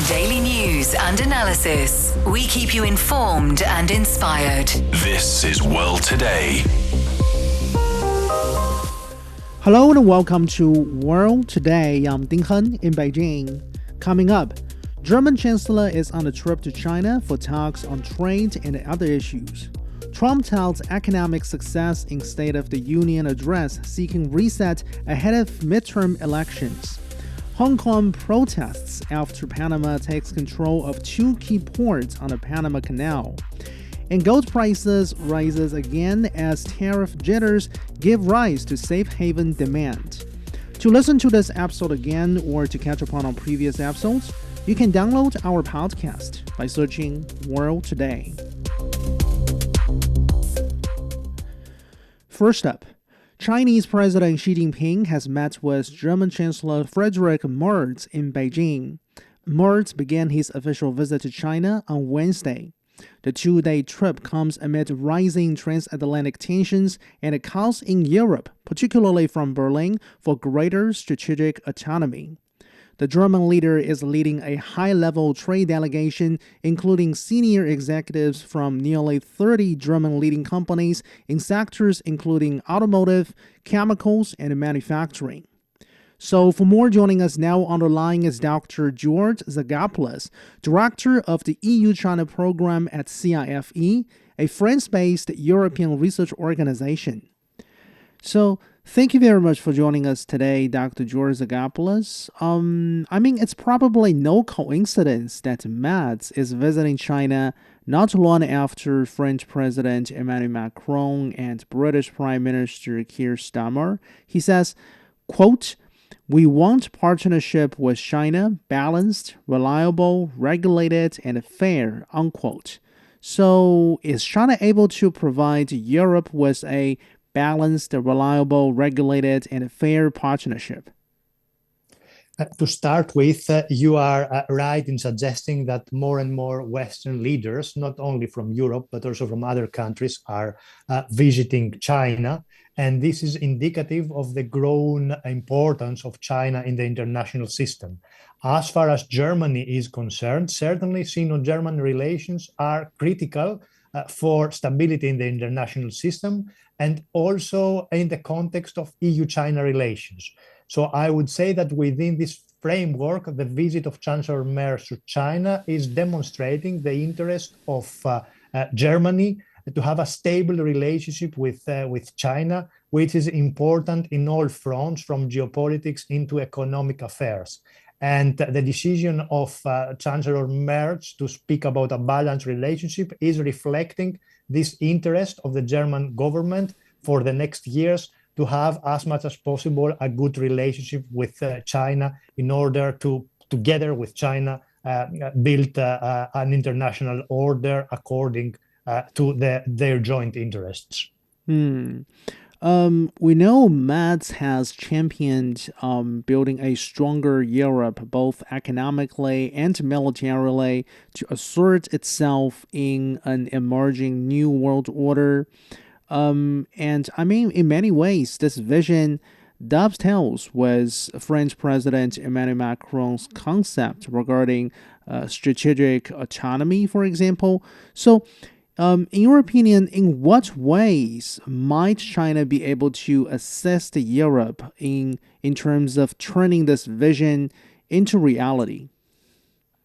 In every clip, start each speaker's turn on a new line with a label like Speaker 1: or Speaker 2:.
Speaker 1: Daily news and analysis. We keep you informed and inspired.
Speaker 2: This is World Today.
Speaker 3: Hello and welcome to World Today. I'm Ding Hen in Beijing. Coming up, German Chancellor is on a trip to China for talks on trade and other issues. Trump touts economic success in State of the Union address seeking reset ahead of midterm elections. Hong Kong protests after Panama takes control of two key ports on the Panama Canal. And gold prices rises again as tariff jitters give rise to safe haven demand. To listen to this episode again or to catch up on our previous episodes, you can download our podcast by searching World Today. First up, Chinese President Xi Jinping has met with German Chancellor Friedrich Merz in Beijing. Merz began his official visit to China on Wednesday. The two-day trip comes amid rising transatlantic tensions and calls in Europe, particularly from Berlin, for greater strategic autonomy. The German leader is leading a high-level trade delegation, including senior executives from nearly 30 German leading companies in sectors including automotive, chemicals, and manufacturing. So for more, joining us now on the line is Dr. George Zagopoulos, Director of the EU-China program at CIFE, a France-based European research organization. So thank you very much for joining us today, Dr. George Zagopoulos. It's probably no coincidence that Merz is visiting China not long after French President Emmanuel Macron and British Prime Minister Keir Starmer. He says, quote, "We want partnership with China, balanced, reliable, regulated, and fair," unquote. So is China able to provide Europe with a balanced, reliable, regulated, and fair partnership?
Speaker 4: To start with, you are right in suggesting that more and more Western leaders, not only from Europe, but also from other countries, are visiting China. And this is indicative of the growing importance of China in the international system. As far as Germany is concerned, certainly Sino-German relations are critical for stability in the international system and also in the context of EU-China relations. So I would say that within this framework, the visit of Chancellor Merz to China is demonstrating the interest of Germany to have a stable relationship with China, which is important in all fronts, from geopolitics into economic affairs. And the decision of Chancellor Merz to speak about a balanced relationship is reflecting this interest of the German government for the next years to have, as much as possible, a good relationship with China in order to, together with China, build an international order according to their joint interests.
Speaker 3: We know Merz has championed building a stronger Europe, both economically and militarily, to assert itself in an emerging new world order. In many ways, this vision dovetails with French President Emmanuel Macron's concept regarding strategic autonomy, for example. So, in your opinion, in what ways might China be able to assist Europe in terms of turning this vision into reality?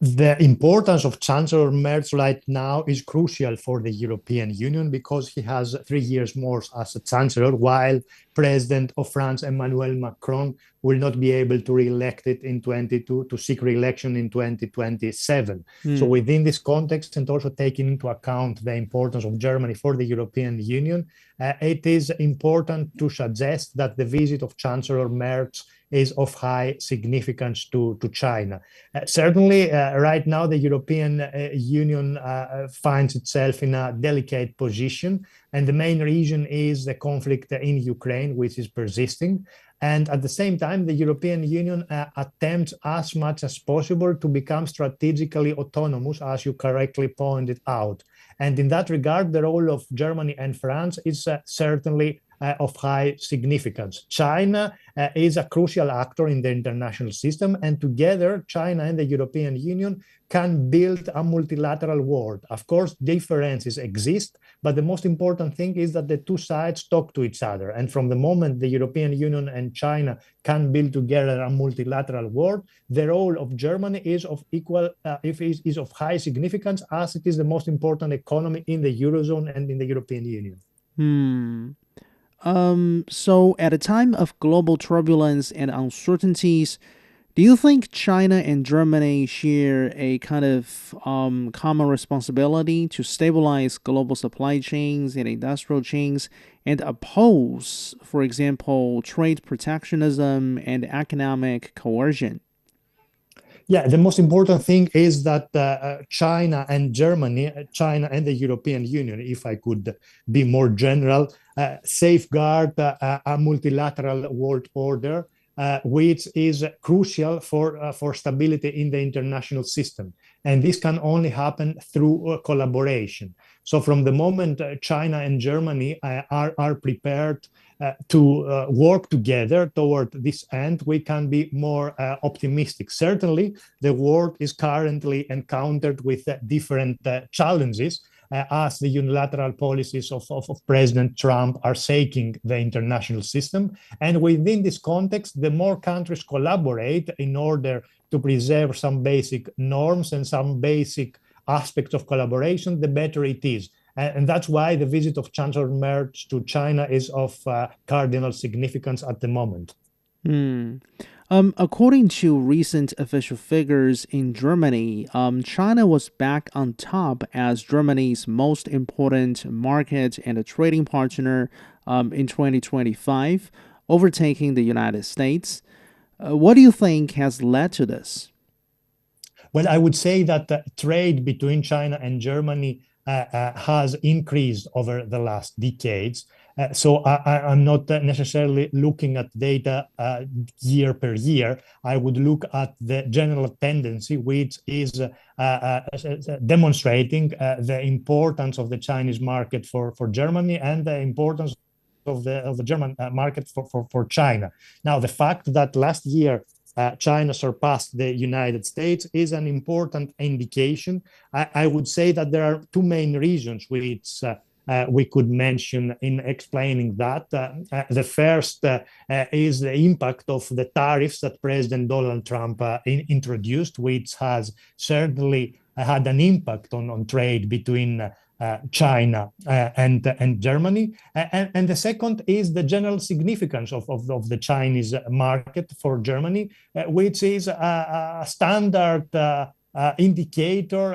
Speaker 4: The importance of Chancellor Merz right now is crucial for the European Union because he has 3 years more as a chancellor, while President of France Emmanuel Macron will not be able to re-elect it in 2022 to seek re-election in 2027. So within this context, and also taking into account the importance of Germany for the European Union, it is important to suggest that the visit of Chancellor Merz is of high significance to China. Certainly, right now, the European Union finds itself in a delicate position, and the main reason is the conflict in Ukraine, which is persisting. And at the same time, the European Union attempts as much as possible to become strategically autonomous, as you correctly pointed out. And in that regard, the role of Germany and France is certainly of high significance. China is a crucial actor in the international system, and together, China and the European Union can build a multilateral world. Of course, differences exist, but the most important thing is that the two sides talk to each other. And from the moment the European Union and China can build together a multilateral world, the role of Germany is of is of high significance, as it is the most important economy in the Eurozone and in the European Union.
Speaker 3: So at a time of global turbulence and uncertainties, do you think China and Germany share a kind of common responsibility to stabilize global supply chains and industrial chains and oppose, for example, trade protectionism and economic coercion?
Speaker 4: Yeah, the most important thing is that China and Germany, China and the European Union, if I could be more general, safeguard a multilateral world order, which is crucial for stability in the international system. And this can only happen through collaboration. So from the moment China and Germany are prepared to work together toward this end, we can be more optimistic. Certainly, the world is currently encountered with different challenges as the unilateral policies of President Trump are shaking the international system. And within this context, the more countries collaborate in order to preserve some basic norms and some basic aspects of collaboration, the better it is. And that's why the visit of Chancellor Merz to China is of cardinal significance at the moment.
Speaker 3: According to recent official figures in Germany, China was back on top as Germany's most important market and a trading partner in 2025, overtaking the United States. What do you think has led to this?
Speaker 4: Well, I would say that the trade between China and Germany has increased over the last decades. So I'm not necessarily looking at data year per year. I would look at the general tendency, which is demonstrating the importance of the Chinese market for Germany and the importance of the German market for China. Now, the fact that last year China surpassed the United States is an important indication. I would say that there are two main reasons which we could mention in explaining that. The first is the impact of the tariffs that President Donald Trump introduced, which has certainly had an impact on trade between China and Germany. And the second is the general significance of the Chinese market for Germany, which is a standard indicator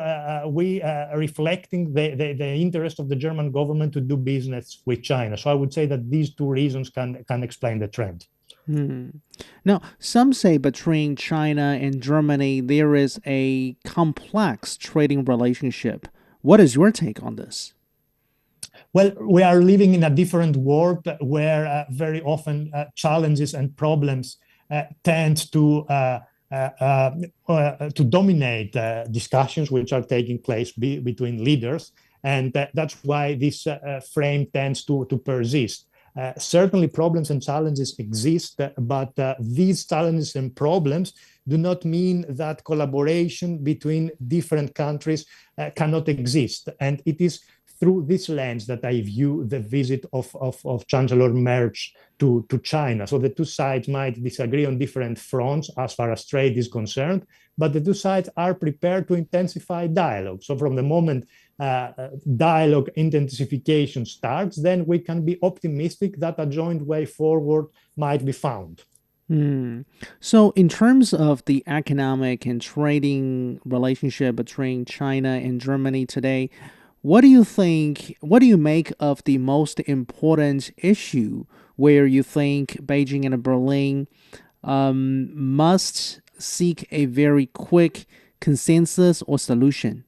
Speaker 4: reflecting the interest of the German government to do business with China. So I would say that these two reasons can explain the trend.
Speaker 3: Now, some say between China and Germany, there is a complex trading relationship. What is your take on this?
Speaker 4: Well, we are living in a different world where very often challenges and problems tend to dominate discussions which are taking place between leaders. And that's why this frame tends to persist. Certainly problems and challenges exist, but these challenges and problems do not mean that collaboration between different countries cannot exist. And it is through this lens that I view the visit of Chancellor Merz to China. So the two sides might disagree on different fronts as far as trade is concerned, but the two sides are prepared to intensify dialogue. So from the moment dialogue intensification starts, then we can be optimistic that a joint way forward might be found.
Speaker 3: So in terms of the economic and trading relationship between China and Germany today, what do you make of the most important issue where you think Beijing and Berlin must seek a very quick consensus or solution?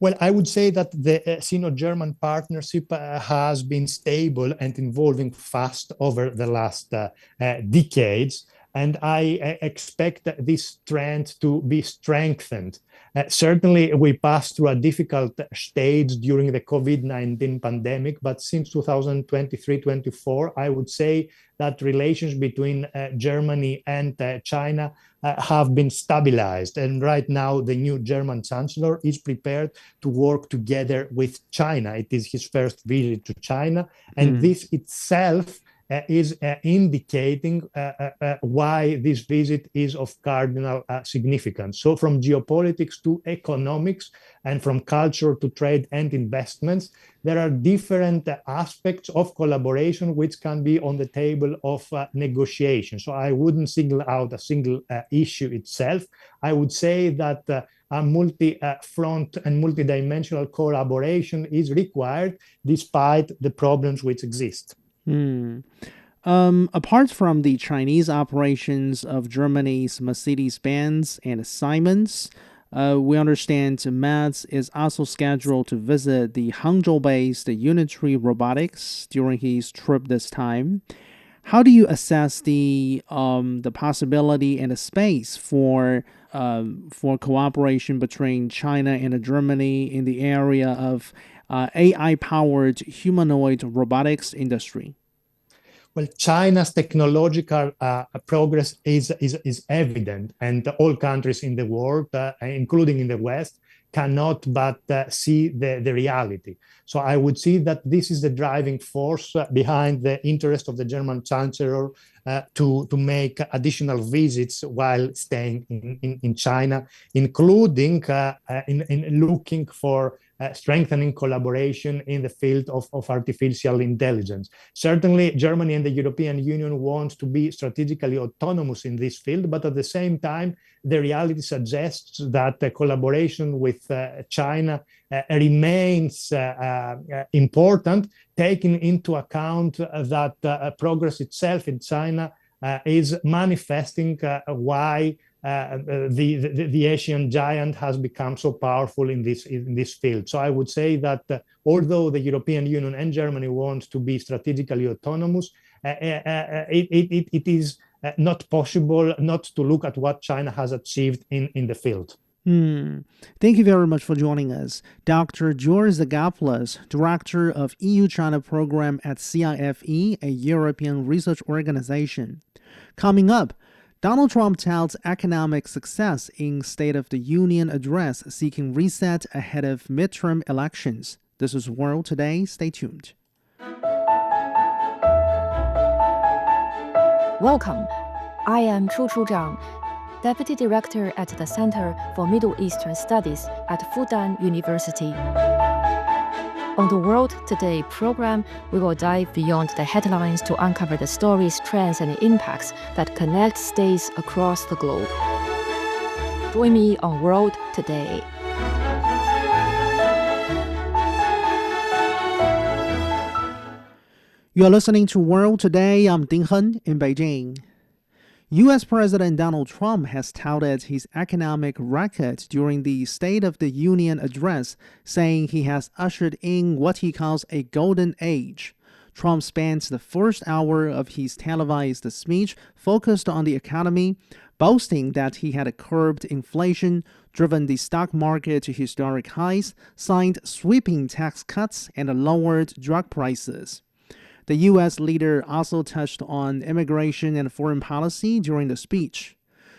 Speaker 4: Well, I would say that the Sino-German partnership has been stable and evolving fast over the last decades. and I expect this trend to be strengthened. Certainly, we passed through a difficult stage during the COVID-19 pandemic, but since 2023-24, I would say that relations between Germany and China have been stabilized. And right now, the new German Chancellor is prepared to work together with China. It is his first visit to China, and this itself is indicating why this visit is of cardinal significance. So from geopolitics to economics and from culture to trade and investments, there are different aspects of collaboration which can be on the table of negotiation. So I wouldn't single out a single issue itself. I would say that a multi-front and multidimensional collaboration is required despite the problems which exist.
Speaker 3: Apart from the Chinese operations of Germany's Mercedes-Benz and Siemens, we understand Merz is also scheduled to visit the Hangzhou-based Unitary Robotics during his trip this time. How do you assess the possibility and the space for cooperation between China and Germany in the area of AI-powered humanoid robotics industry?
Speaker 4: Well, China's technological progress is evident, and all countries in the world, including in the West, cannot but see the reality. So I would see that this is the driving force behind the interest of the German Chancellor to make additional visits while staying in China, including in looking for strengthening collaboration in the field of artificial intelligence. Certainly, Germany and the European Union want to be strategically autonomous in this field, but at the same time, the reality suggests that collaboration with China remains important, taking into account that progress itself in China is manifesting why the Asian giant has become so powerful in this field. So I would say that although the European Union and Germany want to be strategically autonomous, it is not possible not to look at what China has achieved in the field.
Speaker 3: Thank you very much for joining us. Dr. George Zagopoulos, Director of EU-China Program at CIFE, a European research organization. Coming up, Donald Trump touts economic success in State of the Union address seeking reset ahead of midterm elections. This is World Today. Stay tuned.
Speaker 5: Welcome. I am Chu Zhang, Deputy Director at the Center for Middle Eastern Studies at Fudan University. On the World Today program, we will dive beyond the headlines to uncover the stories, trends, and impacts that connect states across the globe. Join me on World Today.
Speaker 3: You are listening to World Today. I'm Ding Hen in Beijing. U.S. President Donald Trump has touted his economic record during the State of the Union address, saying he has ushered in what he calls a golden age. Trump spent the first hour of his televised speech focused on the economy, boasting that he had curbed inflation, driven the stock market to historic highs, signed sweeping tax cuts, and lowered drug prices. The U.S. leader also touched on immigration and foreign policy during the speech.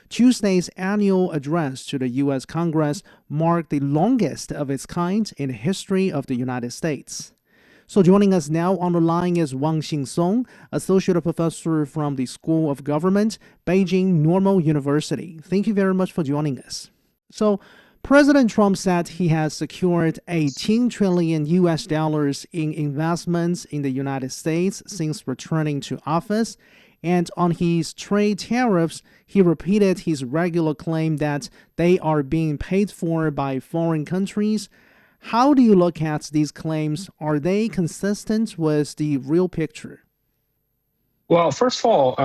Speaker 3: Tuesday's annual address to the U.S. Congress marked the longest of its kind in the history of the United States. So joining us now on the line is Wang Xingsong, Associate Professor from the School of Government, Beijing Normal University. Thank you very much for joining us. So, President Trump said he has secured $18 trillion in investments in the United States since returning to office. And on his trade tariffs, he repeated his regular claim that they are being paid for by foreign countries. How do you look at these claims? Are they consistent with the real picture?
Speaker 6: Well, first of all,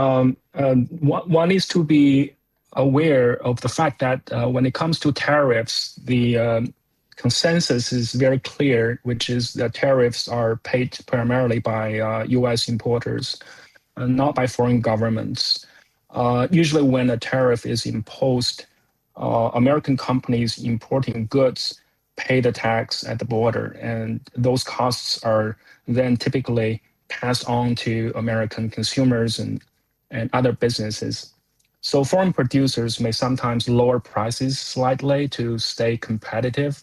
Speaker 6: one needs to be aware of the fact that when it comes to tariffs, the consensus is very clear, which is that tariffs are paid primarily by U.S. importers, not by foreign governments. Usually when a tariff is imposed, American companies importing goods pay the tax at the border, and those costs are then typically passed on to American consumers and other businesses. So foreign producers may sometimes lower prices slightly to stay competitive,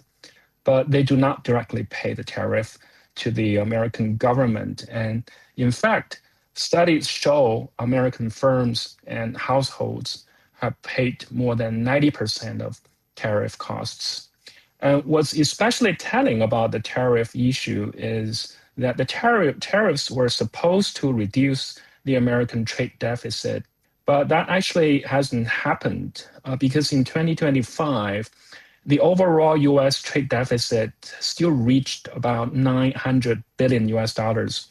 Speaker 6: but they do not directly pay the tariff to the American government. And in fact, studies show American firms and households have paid more than 90% of tariff costs. And what's especially telling about the tariff issue is that the tariffs were supposed to reduce the American trade deficit, but that actually hasn't happened because in 2025, the overall US trade deficit still reached about 900 billion US dollars.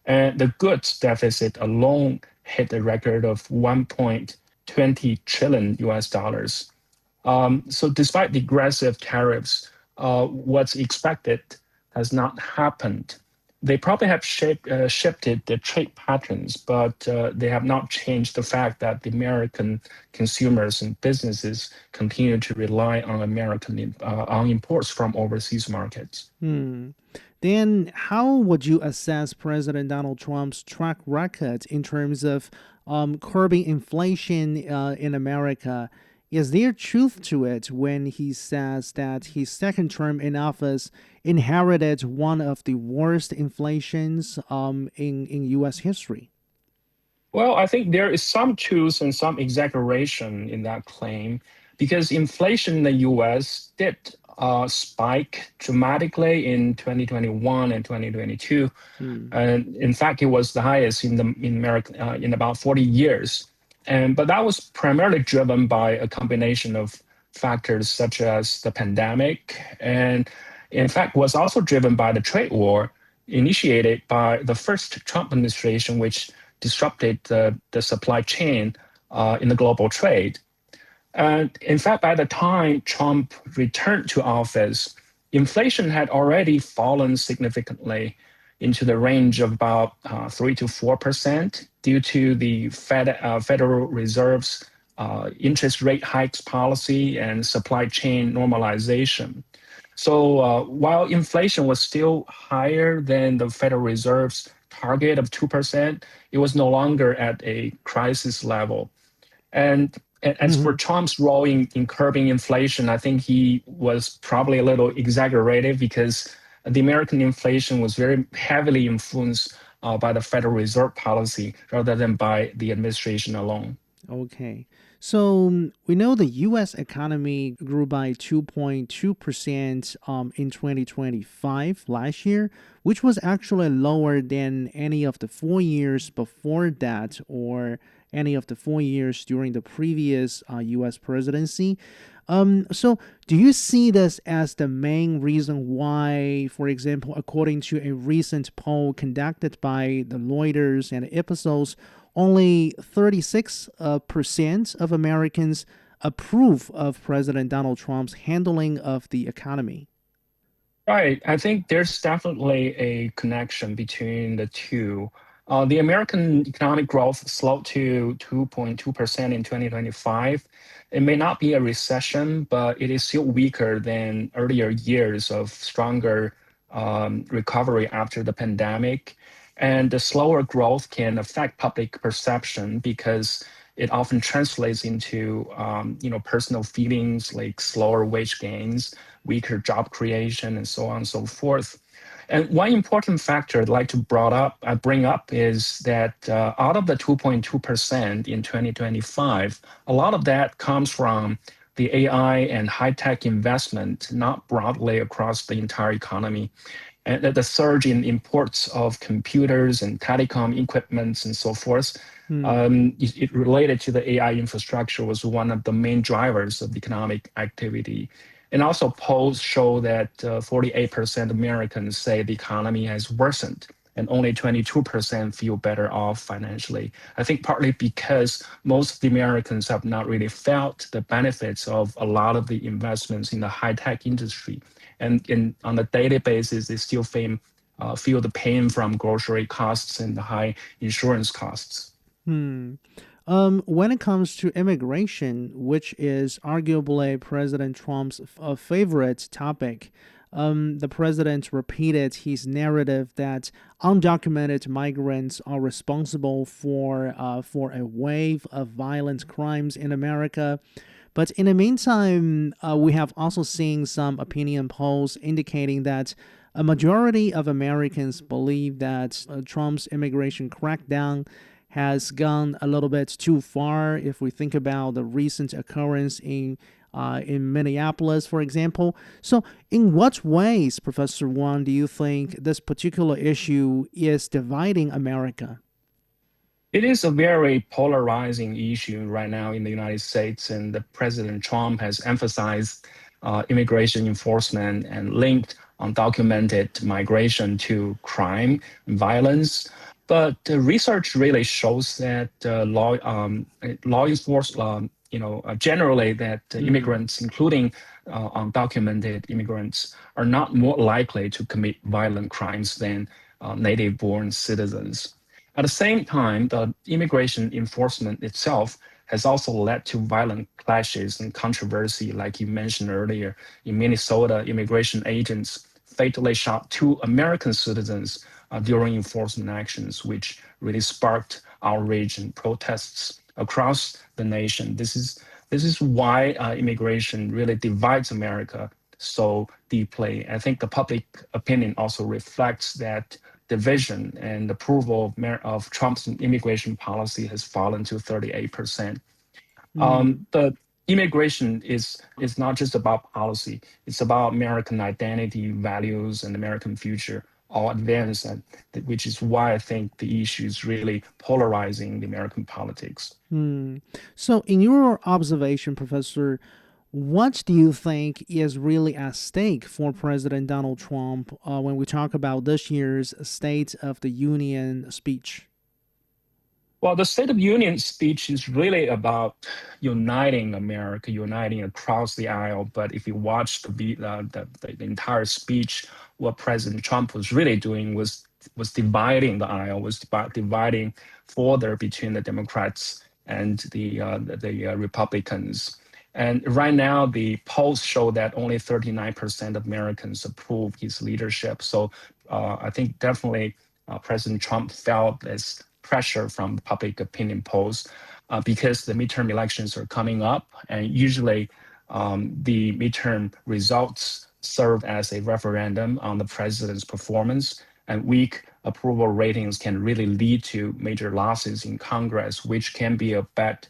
Speaker 6: And the goods deficit alone hit a record of 1.20 trillion US dollars. So despite the aggressive tariffs, what's expected has not happened. They probably have shifted the trade patterns, but they have not changed the fact that the American consumers and businesses continue to rely on on imports from overseas markets.
Speaker 3: Then how would you assess President Donald Trump's track record in terms of curbing inflation in America? Is there truth to it when he says that his second term in office inherited one of the worst inflations in U.S. history?
Speaker 6: Well, I think there is some truth and some exaggeration in that claim because inflation in the U.S. did spike dramatically in 2021 and 2022. And in fact, it was the highest in America in about 40 years. But that was primarily driven by a combination of factors such as the pandemic, and in fact was also driven by the trade war initiated by the first Trump administration, which disrupted the supply chain in the global trade. And in fact, by the time Trump returned to office, inflation had already fallen significantly into the range of about 3 to 4% due to the Federal Reserve's interest rate hikes policy and supply chain normalization. So while inflation was still higher than the Federal Reserve's target of 2%, it was no longer at a crisis level. And as for Trump's role in curbing inflation, I think he was probably a little exaggerated because the American inflation was very heavily influenced by the Federal Reserve policy rather than by the administration alone.
Speaker 3: Okay. So we know the U.S. economy grew by 2.2% in 2025 last year, which was actually lower than any of the 4 years before that or any of the 4 years during the previous U.S. presidency. So do you see this as the main reason why, for example, according to a recent poll conducted by the Reuters and Ipsos, only 36% of Americans approve of President Donald Trump's handling of the economy?
Speaker 6: Right. I think there's definitely a connection between the two. The American economic growth slowed to 2.2% in 2025. It may not be a recession, but it is still weaker than earlier years of stronger recovery after the pandemic. And the slower growth can affect public perception because it often translates into personal feelings like slower wage gains, weaker job creation, and so on and so forth. And one important factor I'd like to bring up is that out of the 2.2% in 2025, a lot of that comes from the AI and high-tech investment, not broadly across the entire economy. And the surge in imports of computers and telecom equipments and so forth, it related to the AI infrastructure was one of the main drivers of economic activity. And also polls show that 48% Americans say the economy has worsened and only 22% feel better off financially. I think partly because most of the Americans have not really felt the benefits of a lot of the investments in the high-tech industry. And on a daily basis, they still feel the pain from grocery costs and the high insurance costs.
Speaker 3: When it comes to immigration, which is arguably President Trump's favorite topic, the president repeated his narrative that undocumented migrants are responsible for a wave of violent crimes in America. But in the meantime, we have also seen some opinion polls indicating that a majority of Americans believe that Trump's immigration crackdown has gone a little bit too far. If we think about the recent occurrence in Minneapolis, for example. So, in what ways, Professor Wang, do you think this particular issue is dividing America?
Speaker 6: It is a very polarizing issue right now in the United States, and the President Trump has emphasized immigration enforcement and linked undocumented migration to crime and violence. But the research really shows that law enforcement, generally that immigrants, including undocumented immigrants, are not more likely to commit violent crimes than native-born citizens. At the same time, the immigration enforcement itself has also led to violent clashes and controversy, like you mentioned earlier. In Minnesota, immigration agents fatally shot 2 American citizens during enforcement actions, which really sparked outrage and protests across the nation. This is why immigration really divides America so deeply. I think the public opinion also reflects that division, and approval of Trump's immigration policy has fallen to 38%. The immigration is not just about policy; it's about American identity, values, and American future all advanced, and which is why I think the issue is really polarizing the American politics.
Speaker 3: So, in your observation, Professor, what do you think is really at stake for President Donald Trump when we talk about this year's State of the Union speech?
Speaker 6: Well, the State of the Union speech is really about uniting America, uniting across the aisle. But if you watch the entire speech, what President Trump was really doing was dividing the aisle, was dividing further between the Democrats and the Republicans. And right now, the polls show that only 39% of Americans approve his leadership. So I think definitely President Trump felt this pressure from public opinion polls because the midterm elections are coming up, and usually the midterm results serve as a referendum on the president's performance, and weak approval ratings can really lead to major losses in Congress, which can be a bad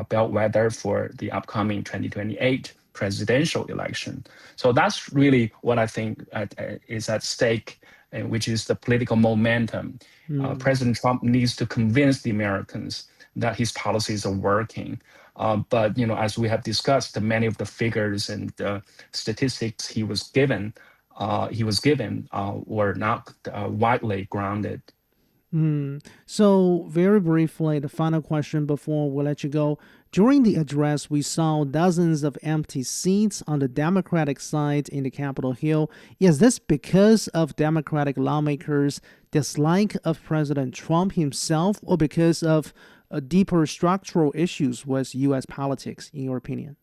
Speaker 6: bellwether for the upcoming 2028 presidential election. So that's really what I think is at stake, which is the political momentum. President Trump needs to convince the Americans that his policies are working. But as we have discussed, many of the figures and statistics he was given were not widely grounded.
Speaker 3: So, very briefly, the final question before we let you go. During the address, we saw dozens of empty seats on the Democratic side in the Capitol Hill. Is this because of Democratic lawmakers' dislike of President Trump himself, or because of deeper structural issues with U.S. politics, in your opinion?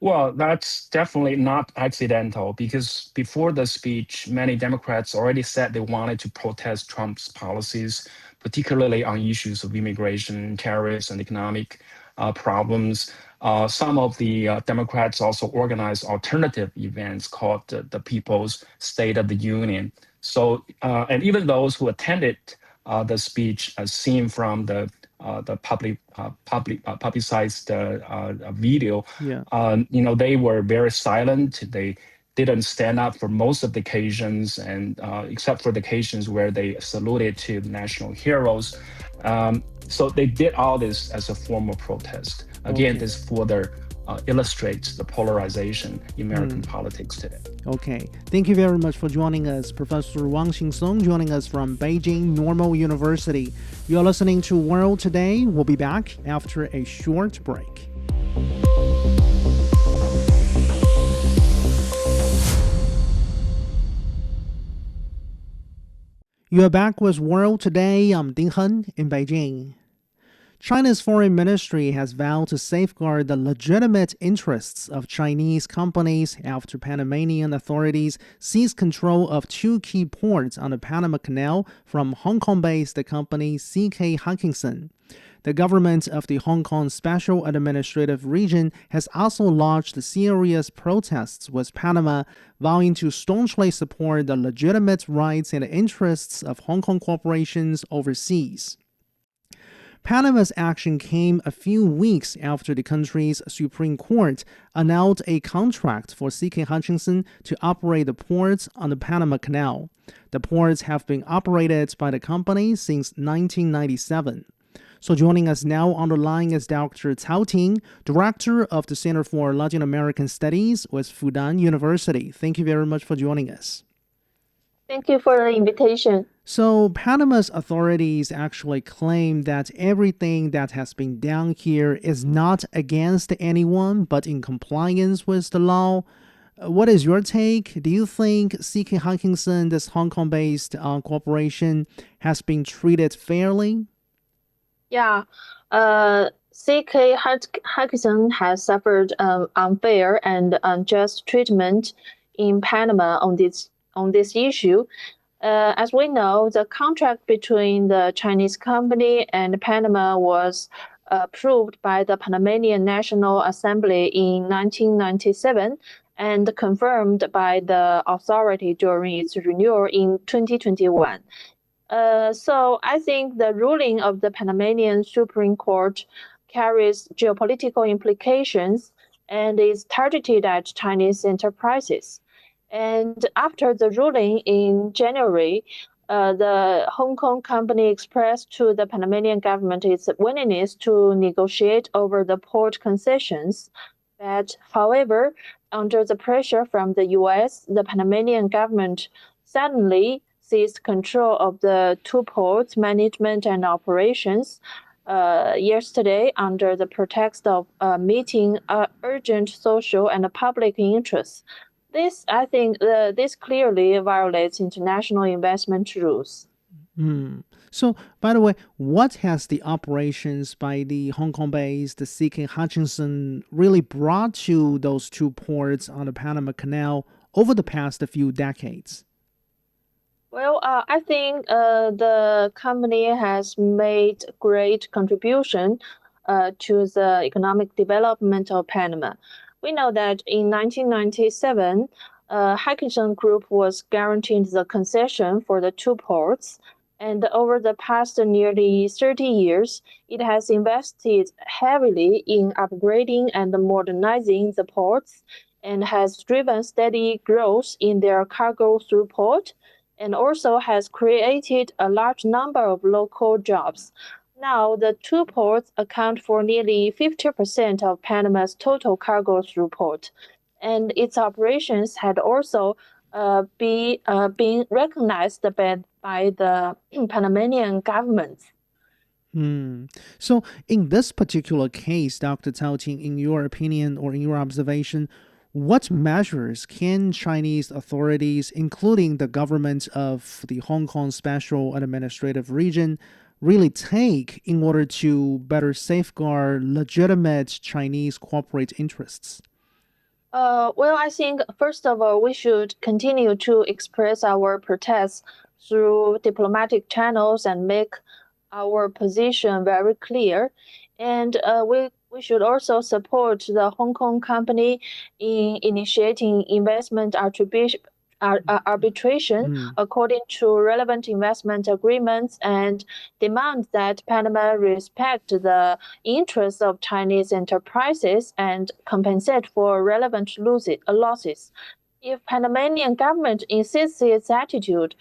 Speaker 6: Well, that's definitely not accidental, because before the speech, many Democrats already said they wanted to protest Trump's policies, particularly on issues of immigration, tariffs, and economic problems. Some of the Democrats also organized alternative events called the People's State of the Union. So, and even those who attended the speech, as seen from the publicized video, they were very silent. They didn't stand up for most of the occasions, and except for the occasions where they saluted to the national heroes. So they did all this as a form of protest. Again, this further illustrates the polarization in American politics today.
Speaker 3: Okay. Thank you very much for joining us, Professor Wang Xing joining us from Beijing Normal University. You're listening to World Today. We'll be back after a short break. You're back with World Today. I'm Ding Hen in Beijing. China's foreign ministry has vowed to safeguard the legitimate interests of Chinese companies after Panamanian authorities seized control of two key ports on the Panama Canal from Hong Kong-based company CK Hutchison. The government of the Hong Kong Special Administrative Region has also launched serious protests with Panama, vowing to staunchly support the legitimate rights and interests of Hong Kong corporations overseas. Panama's action came a few weeks after the country's Supreme Court annulled a contract for CK Hutchison to operate the ports on the Panama Canal. The ports have been operated by the company since 1997. So joining us now on the line is Dr. Cao Ting, Director of the Center for Latin American Studies with Fudan University. Thank you very much for joining us.
Speaker 7: Thank you for the invitation.
Speaker 3: So Panama's authorities actually claim that everything that has been done here is not against anyone, but in compliance with the law. What is your take? Do you think CK Hutchison, this Hong Kong-based corporation, has been treated fairly?
Speaker 7: Yeah, CK Hutchison has suffered unfair and unjust treatment in Panama on this issue. As we know, the contract between the Chinese company and Panama was approved by the Panamanian National Assembly in 1997 and confirmed by the authority during its renewal in 2021. So I think the ruling of the Panamanian Supreme Court carries geopolitical implications and is targeted at Chinese enterprises. And after the ruling in January, the Hong Kong company expressed to the Panamanian government its willingness to negotiate over the port concessions. But, however, under the pressure from the U.S., the Panamanian government suddenly seized control of the two ports' management and operations yesterday under the pretext of meeting urgent social and public interests. I think this clearly violates international investment rules.
Speaker 3: So, by the way, what has the operations by the Hong Kong-based CK Hutchison really brought to those two ports on the Panama Canal over the past few decades?
Speaker 7: Well, I think the company has made great contribution to the economic development of Panama. We know that in 1997, Hutchison Group was guaranteed the concession for the two ports, and over the past nearly 30 years, it has invested heavily in upgrading and modernizing the ports and has driven steady growth in their cargo throughput and also has created a large number of local jobs. Now, the two ports account for nearly 50% of Panama's total cargo throughput, and its operations had also been recognized by the Panamanian government.
Speaker 3: So, in this particular case, Dr. Cao Ting, in your opinion or in your observation, what measures can Chinese authorities, including the government of the Hong Kong Special Administrative Region, really take in order to better safeguard legitimate Chinese corporate interests?
Speaker 7: Well, I think, first of all, we should continue to express our protests through diplomatic channels and make our position very clear. And we should also support the Hong Kong company in initiating investment arbitration according to relevant investment agreements and demand that Panama respect the interests of Chinese enterprises and compensate for relevant losses. If Panamanian government insists its attitude,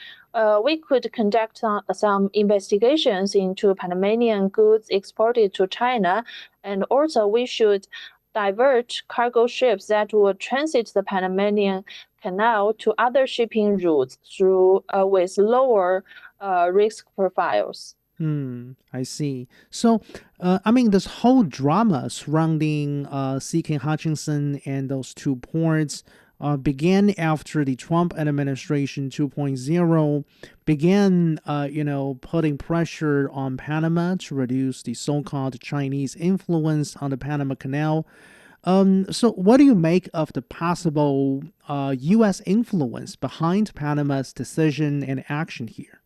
Speaker 7: we could conduct some investigations into Panamanian goods exported to China, and also we should divert cargo ships that would transit the Panamanian Canal to other shipping routes with lower risk profiles.
Speaker 3: I see. So, this whole drama surrounding CK Hutchison and those two ports, began after the Trump administration 2.0 began, putting pressure on Panama to reduce the so-called Chinese influence on the Panama Canal. So what do you make of the possible U.S. influence behind Panama's decision and action here?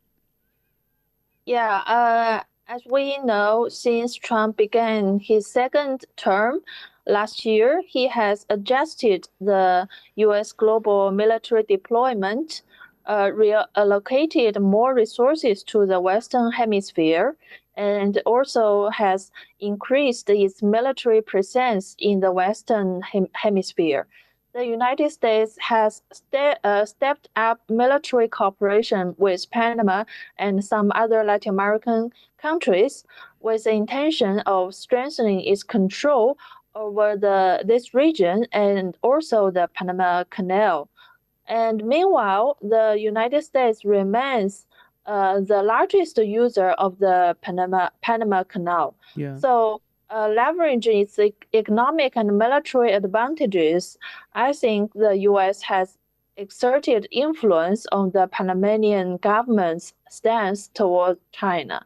Speaker 7: Yeah, as we know, since Trump began his second term last year, he has adjusted the U.S. global military deployment, reallocated more resources to the Western Hemisphere, and also has increased its military presence in the Western Hemisphere. The United States has stepped up military cooperation with Panama and some other Latin American countries with the intention of strengthening its control over this region and also the Panama Canal. And meanwhile, the United States remains the largest user of the Panama Canal.
Speaker 3: Yeah.
Speaker 7: So leveraging its economic and military advantages, I think the U.S. has exerted influence on the Panamanian government's stance toward China.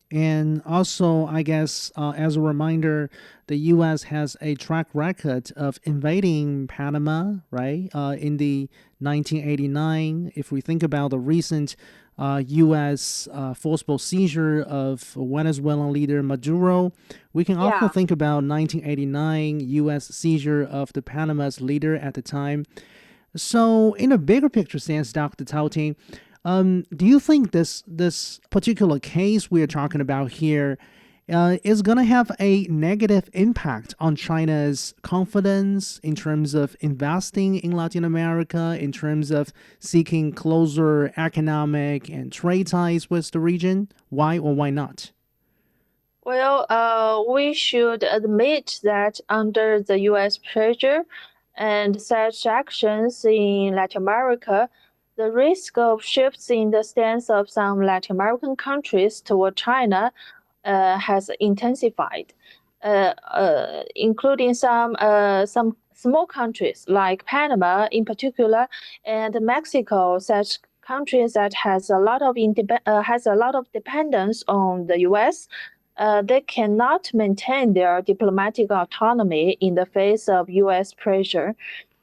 Speaker 3: And also, I guess, as a reminder, the U.S. has a track record of invading Panama, right? In the 1989, if we think about the recent U.S. Forcible seizure of Venezuelan leader Maduro, we can also think about 1989 U.S. seizure of the Panama's leader at the time. So, in a bigger picture sense, Dr. Touted, do you think this particular case we are talking about here is going to have a negative impact on China's confidence in terms of investing in Latin America, in terms of seeking closer economic and trade ties with the region? Why or why not?
Speaker 7: Well, we should admit that under the U.S. pressure and such actions in Latin America, the risk of shifts in the stance of some Latin American countries toward China has intensified, including some small countries like Panama in particular and Mexico, such countries that has a lot of dependence on the U.S. They cannot maintain their diplomatic autonomy in the face of U.S. pressure,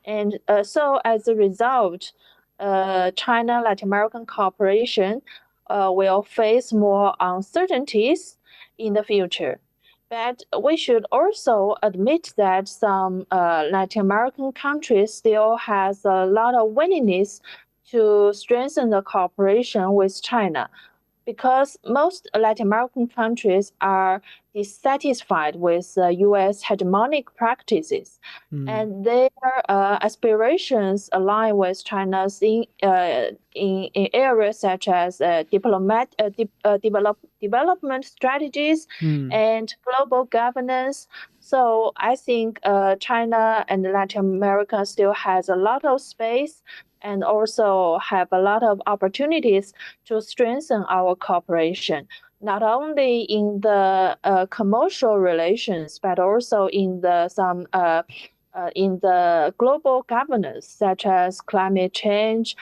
Speaker 7: and so as a result, China-Latin American cooperation will face more uncertainties in the future. But we should also admit that some Latin American countries still has a lot of willingness to strengthen the cooperation with China, because most Latin American countries are dissatisfied with U.S. hegemonic practices, and their aspirations align with China's in areas such as development strategies and global governance. So I think China and Latin America still has a lot of space and also have a lot of opportunities to strengthen our cooperation, not only in the commercial relations, but also in the global governance, such as climate change,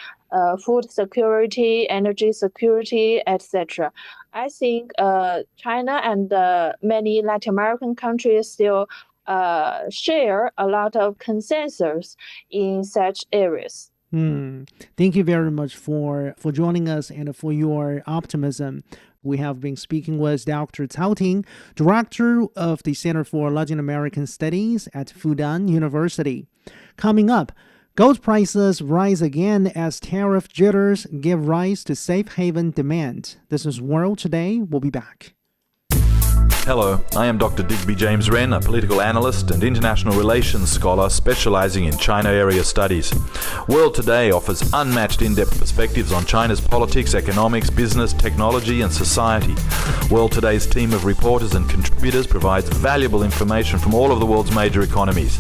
Speaker 7: food security, energy security, etc. I think China and many Latin American countries still share a lot of consensus in such areas.
Speaker 3: Thank you very much for joining us and for your optimism. We have been speaking with Dr. Touted, Director of the Center for Latin American Studies at Fudan University. Coming up, gold prices rise again as tariff jitters give rise to safe haven demand. This is World Today. We'll be back.
Speaker 2: Hello, I am Dr. Digby James Wren, a political analyst and international relations scholar specializing in China area studies. World Today offers unmatched in-depth perspectives on China's politics, economics, business, technology, and society. World Today's team of reporters and contributors provides valuable information from all of the world's major economies.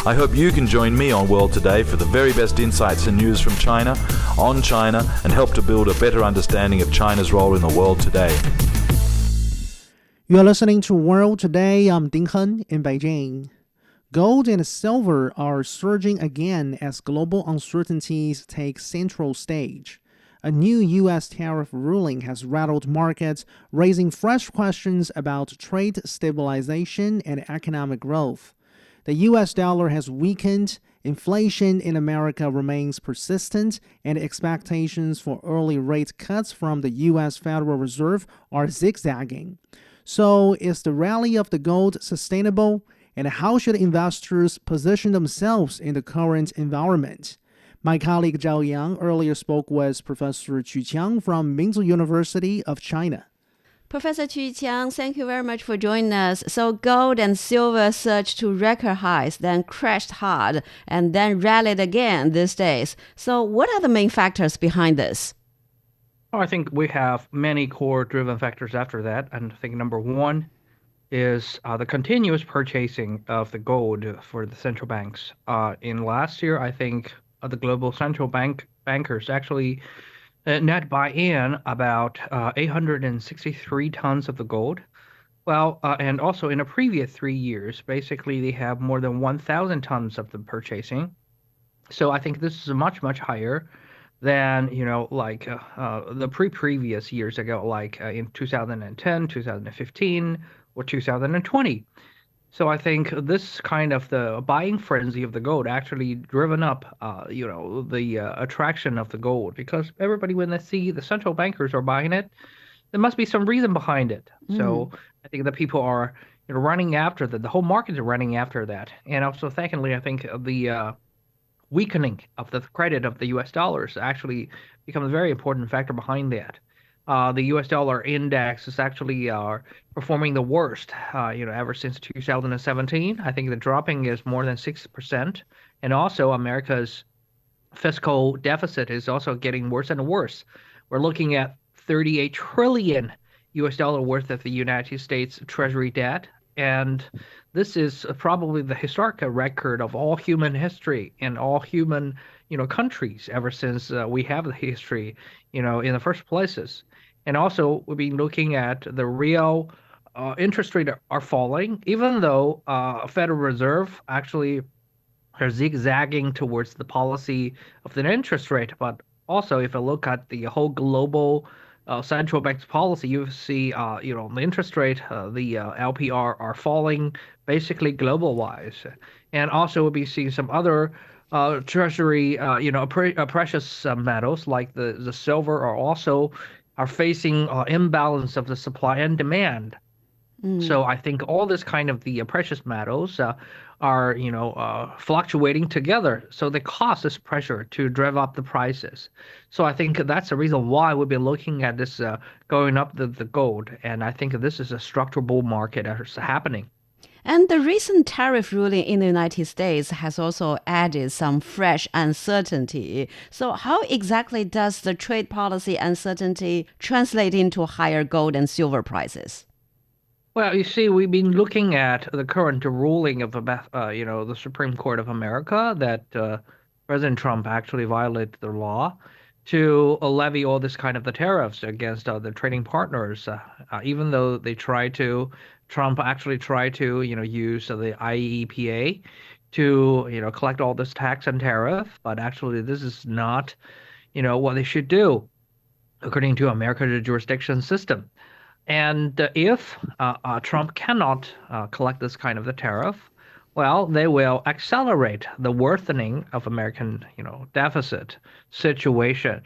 Speaker 2: I hope you can join me on World Today for the very best insights and news from China, on China, and help to build a better understanding of China's role in the world today.
Speaker 3: You are listening to World Today. I'm Ding Hen in Beijing. Gold and silver are surging again as global uncertainties take central stage. A new U.S. tariff ruling has rattled markets, raising fresh questions about trade stabilization and economic growth. The U.S. dollar has weakened, inflation in America remains persistent, and expectations for early rate cuts from the U.S. Federal Reserve are zigzagging. So, is the rally of the gold sustainable? And how should investors position themselves in the current environment? My colleague Zhao Yang earlier spoke with Professor Qu Qiang from Minzu University of China.
Speaker 8: Professor Qu Qiang, thank you very much for joining us. So gold and silver surged to record highs, then crashed hard, and then rallied again these days. So what are the main factors behind this?
Speaker 9: I think we have many core-driven factors after that. And I think number one is the continuous purchasing of the gold for the central banks. In last year, I think the global central bankers actually net buy in about 863 tons of the gold. Well, and also in the previous 3 years, basically they have more than 1,000 tons of the purchasing. So I think this is much, much higher than, like the previous years ago, like in 2010, 2015, or 2020. So I think this kind of the buying frenzy of the gold actually driven up, the attraction of the gold, because everybody, when they see the central bankers are buying it, there must be some reason behind it. So I think the people are running after that. The whole market is running after that. And also, secondly, I think the weakening of the credit of the U.S. dollars actually becomes a very important factor behind that. The U.S. dollar index is actually performing the worst, ever since 2017. I think the dropping is more than 6%. And also America's fiscal deficit is also getting worse and worse. We're looking at 38 trillion U.S. dollar worth of the United States Treasury debt. And this is probably the historic record of all human history and all human, countries ever since we have the history, in the first places. And also, we've been looking at the real interest rate are falling, even though Federal Reserve actually are zigzagging towards the policy of the interest rate. But also, if you look at the whole global central bank's policy, you see, the interest rate, the LPR are falling basically global-wise. And also, we'll be seeing some other treasury, precious metals like the silver are facing imbalance of the supply and demand. So I think all this kind of the precious metals are, fluctuating together. So they cause this pressure to drive up the prices. So I think that's the reason why we've been looking at this going up the gold. And I think this is a structural bull market that's happening.
Speaker 8: And the recent tariff ruling in the United States has also added some fresh uncertainty. So how exactly does the trade policy uncertainty translate into higher gold and silver prices?
Speaker 9: Well, you see, we've been looking at the current ruling of the Supreme Court of America that President Trump actually violated the law to levy all this kind of the tariffs against the trading partners, even though Trump actually tried to, use the IEEPA to, collect all this tax and tariff. But actually, this is not, what they should do according to America's jurisdiction system. And if Trump cannot collect this kind of the tariff, well, they will accelerate the worsening of American, deficit situation,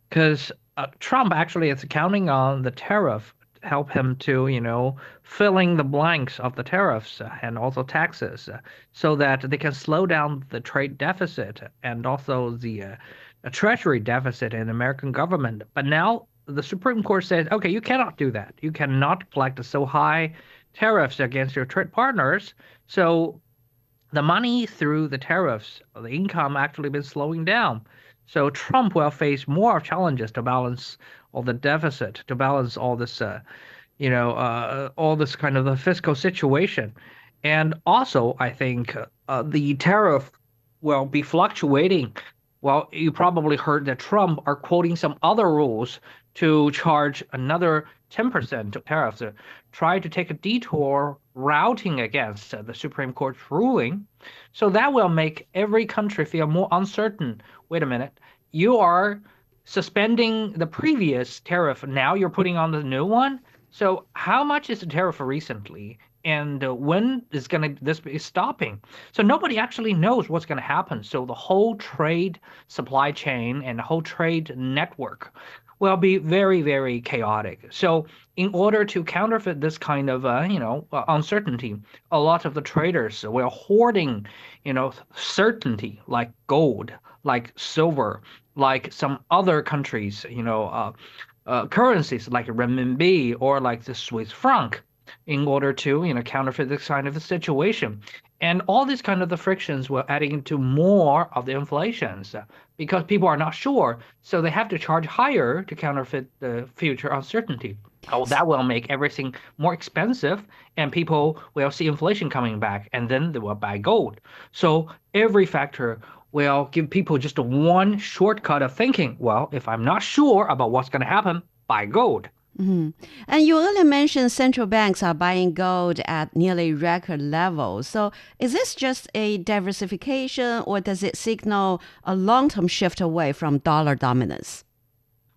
Speaker 9: because Trump actually is counting on the tariff to help him to, filling the blanks of the tariffs and also taxes, so that they can slow down the trade deficit and also the treasury deficit in the American government. But now the Supreme Court said, okay, you cannot do that. You cannot collect so high tariffs against your trade partners. So the money through the tariffs, the income actually been slowing down. So Trump will face more challenges to balance all the deficit, to balance all this, all this kind of the fiscal situation. And also, I think the tariff will be fluctuating. Well, you probably heard that Trump are quoting some other rules to charge another 10% tariffs, try to take a detour routing against the Supreme Court's ruling. So that will make every country feel more uncertain. Wait a minute, you are suspending the previous tariff, now you're putting on the new one? So how much is the tariff recently? And when is this be stopping? So nobody actually knows what's going to happen. So the whole trade supply chain and the whole trade network will be very, very chaotic. So in order to counterfeit this kind of, uncertainty, a lot of the traders were hoarding, certainty like gold, like silver, like some other countries, currencies like renminbi or like the Swiss franc, in order to counterfeit this kind of a situation. And all these kind of the frictions were adding into more of the inflations because people are not sure, so they have to charge higher to counterfeit the future uncertainty. Oh, that will make everything more expensive, and people will see inflation coming back, and then they will buy gold. So every factor will give people just one shortcut of thinking, well, if I'm not sure about what's going to happen, buy gold.
Speaker 8: Mm-hmm. And you earlier mentioned central banks are buying gold at nearly record levels. So is this just a diversification, or does it signal a long-term shift away from dollar dominance?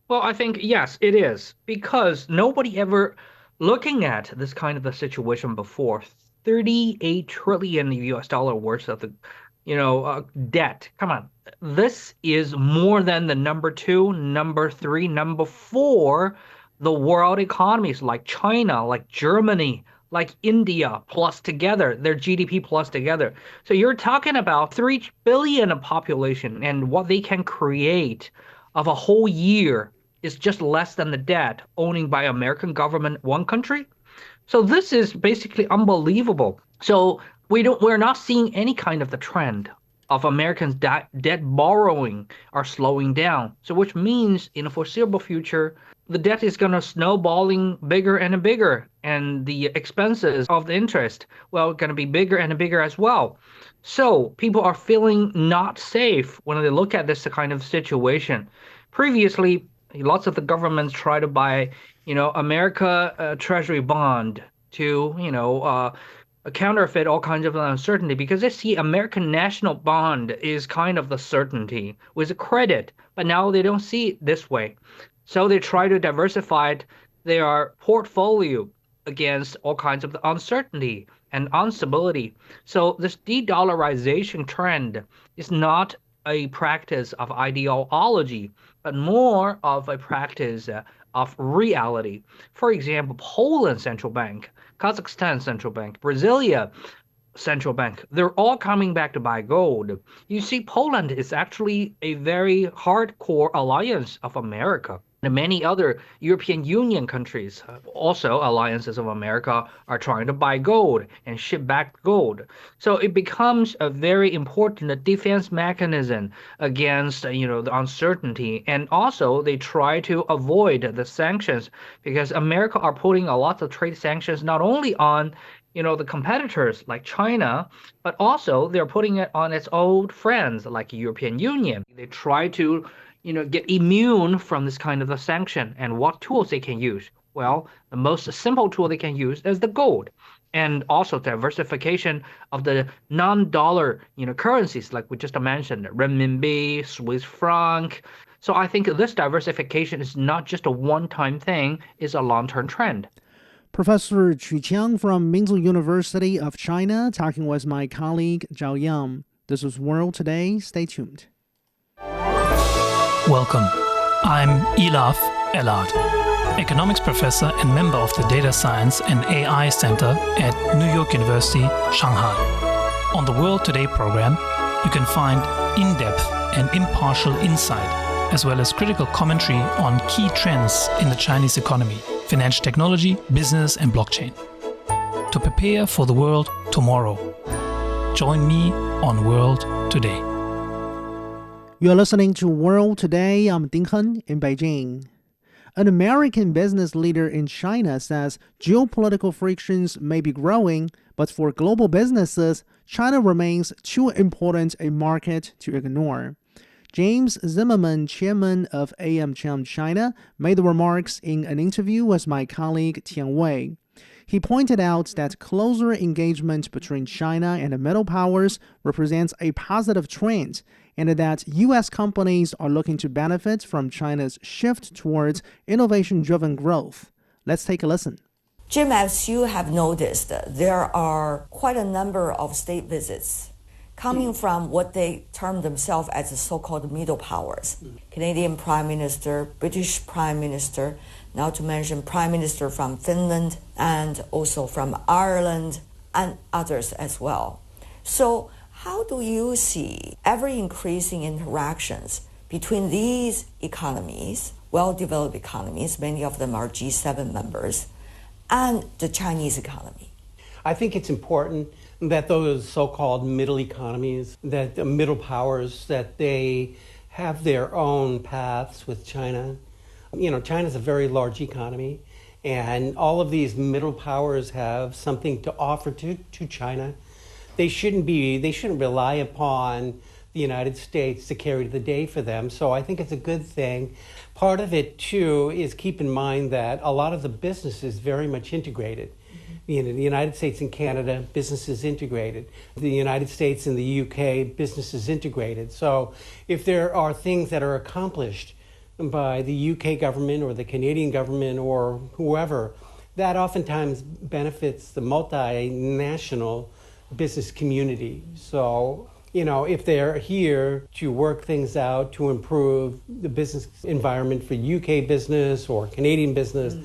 Speaker 9: Well, I think, yes, it is, because nobody ever looking at this kind of a situation before. 38 trillion US dollar worth of the debt. Come on. This is more than the number 2, number 3, number 4 the world economies like China, like Germany, like India plus together, their GDP plus together. So you're talking about 3 billion of population, and what they can create of a whole year is just less than the debt owning by American government one country. So this is basically unbelievable. So we're not seeing any kind of the trend of Americans' debt borrowing are slowing down. So which means in the foreseeable future, the debt is going to snowballing bigger and bigger, and the expenses of the interest, well, going to be bigger and bigger as well. So people are feeling not safe when they look at this kind of situation. Previously, lots of the governments try to buy, America Treasury bond to, counterfeit all kinds of uncertainty, because they see American national bond is kind of the certainty with a credit, but now they don't see it this way. So they try to diversify their portfolio against all kinds of uncertainty and instability. So this de-dollarization trend is not a practice of ideology, but more of a practice of reality. For example, Poland Central Bank, Kazakhstan Central Bank, Brasilia Central Bank, they're all coming back to buy gold. You see, Poland is actually a very hardcore alliance of America. And many other European Union countries, also alliances of America, are trying to buy gold and ship back gold. So it becomes a very important defense mechanism against, the uncertainty. And also they try to avoid the sanctions, because America are putting a lot of trade sanctions not only on the competitors like China, but also they're putting it on its old friends like European Union. They try to get immune from this kind of a sanction. And what tools they can use? Well, the most simple tool they can use is the gold, and also diversification of the non-dollar currencies like we just mentioned, renminbi, Swiss franc. So I think this diversification is not just a one-time thing, it's a long-term trend.
Speaker 3: Professor Chu Qiang from Minzu University of China talking with my colleague Zhao Yang. This is World Today. Stay tuned.
Speaker 10: Welcome. I'm Elaf Elad, economics professor and member of the Data Science and AI Center at New York University, Shanghai. On the World Today program, you can find in-depth and impartial insight, as well as critical commentary on key trends in the Chinese economy, financial technology, business, and blockchain. To prepare for the world tomorrow, join me on World Today.
Speaker 3: You're listening to World Today. I'm Ding Hen in Beijing. An American business leader in China says geopolitical frictions may be growing, but for global businesses, China remains too important a market to ignore. James Zimmerman, chairman of AmCham China, made the remarks in an interview with my colleague Tian Wei. He pointed out that closer engagement between China and the middle powers represents a positive trend, and that U.S. companies are looking to benefit from China's shift towards innovation-driven growth. Let's take a listen.
Speaker 11: Jim, as you have noticed, there are quite a number of state visits coming from what they term themselves as the so-called middle powers. Canadian Prime Minister, British Prime Minister, now to mention Prime Minister from Finland and also from Ireland and others as well. So how do you see ever-increasing interactions between these economies, well-developed economies, many of them are G7 members, and the Chinese economy?
Speaker 12: I think it's important that those so-called middle economies, that the middle powers, that they have their own paths with China. You know, China's a very large economy, and all of these middle powers have something to offer to China. They shouldn't rely upon the United States to carry the day for them. So I think it's a good thing. Part of it, too, is keep in mind that a lot of the business is very much integrated. You know, the United States and Canada, business is integrated. The United States and the UK, business is integrated. So if there are things that are accomplished by the UK government or the Canadian government or whoever, that oftentimes benefits the multinational business community. So, you know, if they're here to work things out to improve the business environment for UK business or Canadian business,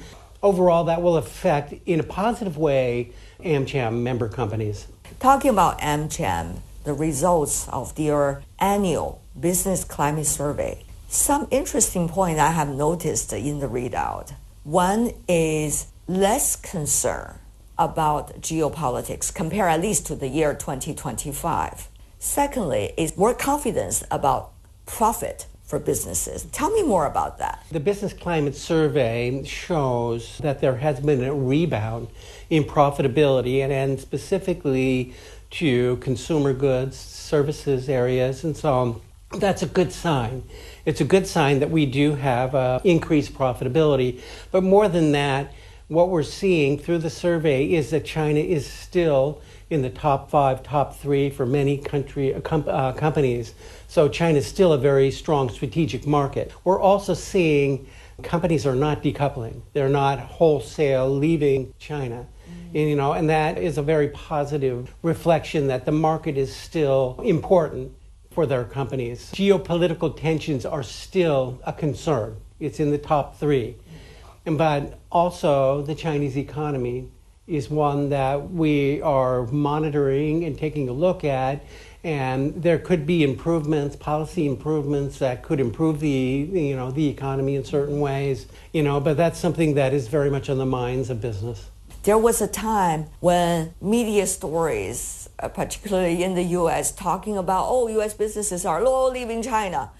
Speaker 12: overall that will affect, in a positive way, AmCham member companies.
Speaker 11: Talking about AmCham, the results of their annual business climate survey, some interesting point I have noticed in the readout. One is less concern about geopolitics compared at least to the year 2025. Secondly, is more confidence about profit for businesses. Tell me more about that.
Speaker 12: The Business Climate Survey shows that there has been a rebound in profitability and specifically to consumer goods, services areas, and so on. That's a good sign. It's a good sign that we do have increased profitability. But more than that, what we're seeing through the survey is that China is still in the top 5, top 3 for many companies. So China is still a very strong strategic market. We're also seeing companies are not decoupling. They're not wholesale leaving China. And that is a very positive reflection that the market is still important for their companies. Geopolitical tensions are still a concern. It's in the top 3. But also the Chinese economy is one that we are monitoring and taking a look at, and there could be improvements, policy improvements that could improve the economy in certain ways, but that's something that is very much on the minds of business.
Speaker 11: There was a time when media stories, particularly in the U.S., talking about, U.S. businesses are leaving China.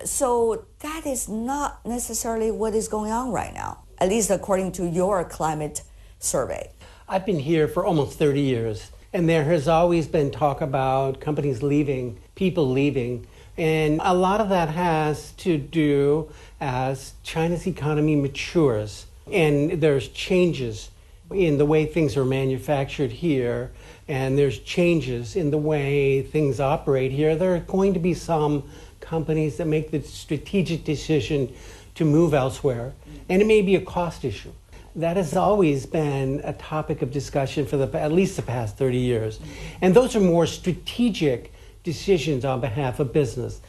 Speaker 11: So that is not necessarily what is going on right now, at least according to your climate survey.
Speaker 12: I've been here for almost 30 years, and there has always been talk about companies leaving, people leaving, and a lot of that has to do as China's economy matures, and there's changes in the way things are manufactured here, and there's changes in the way things operate here. There are going to be some companies that make the strategic decision to move elsewhere, and it may be a cost issue. That has always been a topic of discussion for at least the past 30 years. And those are more strategic decisions on behalf of business.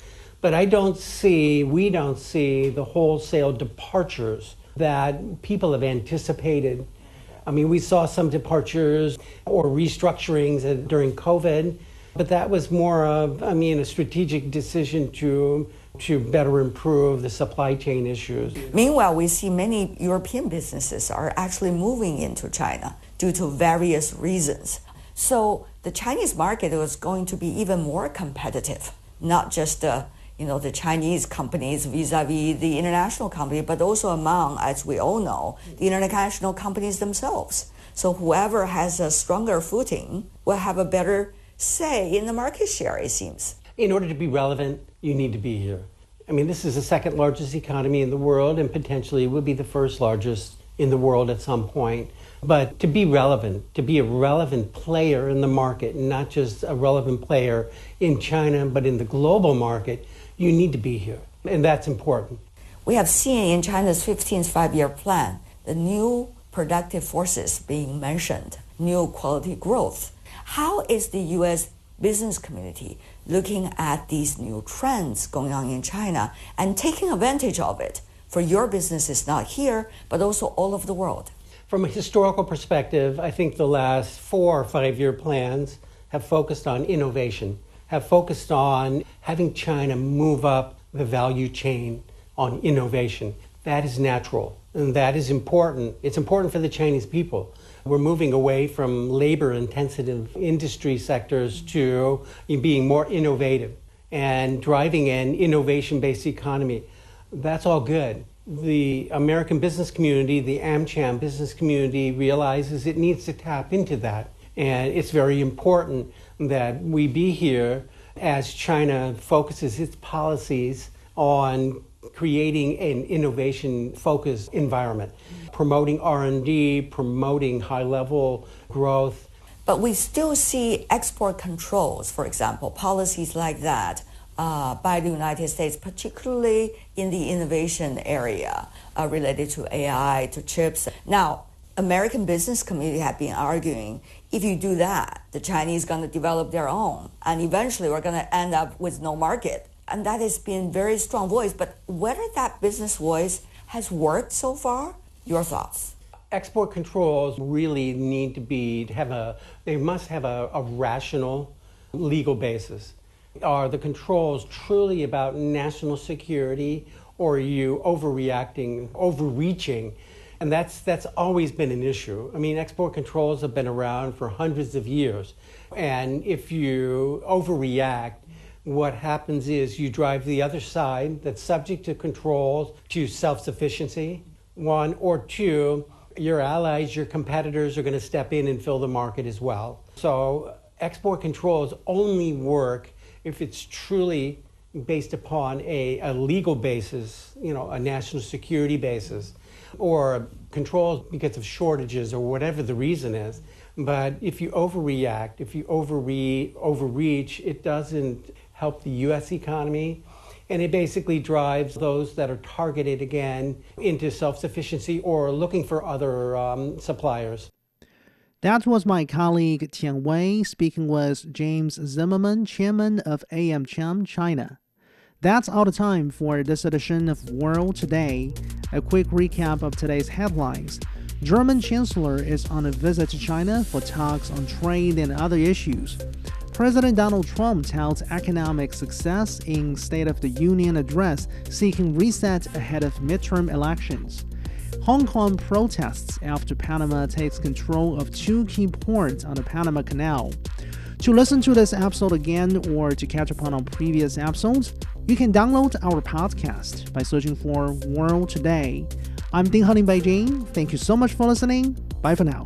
Speaker 12: But we don't see the wholesale departures that people have anticipated. I mean, we saw some departures or restructurings during COVID, but that was more of, a strategic decision to better improve the supply chain issues.
Speaker 11: Meanwhile, we see many European businesses are actually moving into China due to various reasons. So the Chinese market was going to be even more competitive, not just the Chinese companies vis-a-vis the international company, but also among, as we all know, the international companies themselves. So whoever has a stronger footing will have a better say in the market share, it seems.
Speaker 12: In order to be relevant, you need to be here. I mean, this is the second largest economy in the world and potentially will be the first largest in the world at some point. But to be relevant, to be a relevant player in the market, not just a relevant player in China, but in the global market, you need to be here. And that's important.
Speaker 11: We have seen in China's 15th five-year plan the new productive forces being mentioned, new quality growth. How is the U.S. business community looking at these new trends going on in China and taking advantage of it for your businesses not here, but also all over the world?
Speaker 12: From a historical perspective, I think the last 4 or 5 year plans have focused on innovation, have focused on having China move up the value chain on innovation. That is natural, and that is important. It's important for the Chinese people. We're moving away from labor-intensive industry sectors to being more innovative and driving an innovation-based economy. That's all good. The American business community, the AmCham business community, realizes it needs to tap into that. And it's very important that we be here as China focuses its policies on creating an innovation-focused environment, promoting R&D, promoting high-level growth.
Speaker 11: But we still see export controls, for example, policies like that by the United States, particularly in the innovation area related to AI, to chips. Now, American business community have been arguing, if you do that, the Chinese are going to develop their own, and eventually we're going to end up with no market. And that has been very strong voice. But whether that business voice has worked so far, your thoughts?
Speaker 12: Export controls really need to they must have a rational legal basis. Are the controls truly about national security, or are you overreacting, overreaching? And that's always been an issue. I mean, export controls have been around for hundreds of years. And if you overreact, what happens is you drive the other side that's subject to controls to self-sufficiency, 1, or 2, your allies, your competitors are going to step in and fill the market as well. So export controls only work if it's truly based upon a legal basis, a national security basis, or controls because of shortages or whatever the reason is. But if you overreact, if you overreach, it doesn't help the U.S. economy, and it basically drives those that are targeted again into self-sufficiency or looking for other suppliers.
Speaker 3: That was my colleague Tian Wei speaking with James Zimmerman, chairman of AmCham China. That's all the time for this edition of World Today. A quick recap of today's headlines. German Chancellor is on a visit to China for talks on trade and other issues. President Donald Trump touts economic success in State of the Union address, seeking reset ahead of midterm elections. Hong Kong protests after Panama takes control of 2 key ports on the Panama Canal. To listen to this episode again or to catch up on previous episodes, you can download our podcast by searching for World Today. I'm Ding Han in Beijing. Thank you so much for listening. Bye for now.